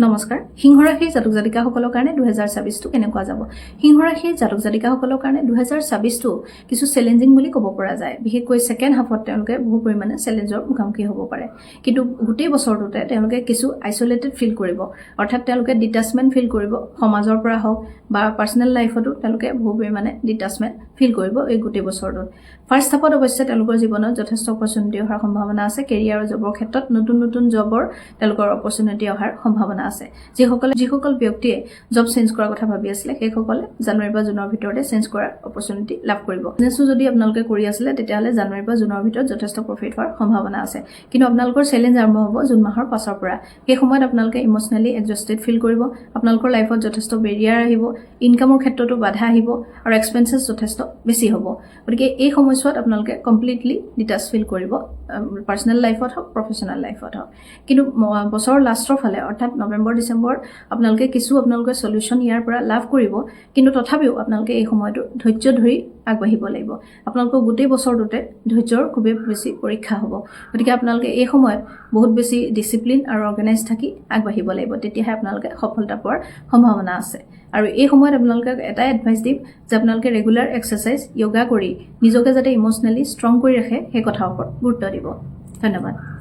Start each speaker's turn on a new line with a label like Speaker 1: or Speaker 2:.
Speaker 1: নমস্কাৰ সিংহ ৰাশিৰ জাতক জাতিকাসকলৰ কাৰণে 2024 টো কেনেকুৱা যাব সিংহ ৰাশিৰ জাতক জাতিকাসকলৰ কাৰণে 2024 টো কিছু চ্যালেঞ্জিং বুলি ক'ব পৰা যায় বিশেষকৈ সেকেন্ড হাফত তেওঁলোকে বহু পৰিমাণে চ্যালেঞ্জৰ মুখামুখি হ'ব পাৰে কিন্তু গোটেই বছৰটোতে তেওঁলোকে কিছু আইসোলেটেড ফিল কৰিব অৰ্থাৎ তেওঁলোকে ডিটাচমেন্ট ফিল কৰিব সমাজৰ পৰা হওক বা পাৰ্সোনাল লাইফতো তেওঁলোকে বহু পৰিমাণে ডিটাচমেন্ট ফিল কৰিব এই গোটেই বছৰটোত ফাৰ্স্ট হাফত অৱশ্যে তেওঁলোকৰ জীৱনত যথেষ্ট অপৰচুনিটি হোৱাৰ সম্ভাৱনা আছে কেৰিয়াৰ আৰু জবৰ ক্ষেত্ৰত নতুন জবৰ তেওঁলোকৰ অপৰচুনিটি হোৱাৰ সম্ভাৱনা আছে যিসকল ব্যক্তিয়ে জব চেঞ্জ কৰাৰ কথা ভাবি আছিল সেইসকলে জানুৱাৰী বা জুনৰ ভিতৰতে চেঞ্জ কৰাৰ অপৰচুনিটি লাভ কৰিব বিজনেছটো যদি আপোনালোকে কৰি আছিল তেতিয়াহলে জানুৱাৰী বা জুনৰ ভিতৰত যথেষ্ট প্ৰফিট হোৱাৰ সম্ভাৱনা আছে কিন্তু আপোনালোকৰ চ্যালেঞ্জ আৰম্ভ হ'ব জুন মাহৰ পাছৰ পৰা এই সময়ত আপোনালোকে ইমোশনালি এডজাস্টেড ফিল কৰিব আপোনালোকৰ লাইফত যথেষ্ট বেৰিয়াৰ আহিব ইনকামৰ ক্ষেত্ৰতো বাধা আহিব আৰু এক্সপেন্সেছ যথেষ্ট বেছি হ'ব গতিকে এই সময়ছোৱাত আপোনালোকে কমপ্লিটলি ডিটাচ ফিল কৰিব পাৰ্সোনাল লাইফত হওক প্ৰফেশনাল লাইফত হওক কিন্তু বছৰৰ লাষ্টৰ ফালে অৰ্থাৎ নৱেম্বৰ ডিসেম্বৰ আপোনালোকে আপোনালোকে সলিউশন ইয়াৰ পৰা লাভ কৰিব কিন্তু তথাপিও আপোনালোকে এই সময়টো ধৈৰ্য ধৰি আগবাঢ়িব লাগিব আপোনালোকৰ গোটেই বছৰটোতে ধৈৰ্যৰ খুবেই বেছি পৰীক্ষা হ'ব গতিকে আপোনালোকে এই সময়ত বহুত বেছি ডিসিপ্লিন আৰু অৰ্গানাইজ থাকি আগবাঢ়িব লাগিব তেতিয়াহে আপোনালোকে সফলতা পোৱাৰ সম্ভাৱনা আছে আৰু এই সময়ত আপোনালোকে এটা এডভাইস দিম যে আপোনালোকে ৰেগুলাৰ এক্সাৰসাইজ যোগা কৰি নিজকে যাতে ইমোশনালি ষ্ট্ৰং কৰি ৰাখে সেই কথাৰ ওপৰত গুৰুত্ব দিব ধন্যবাদ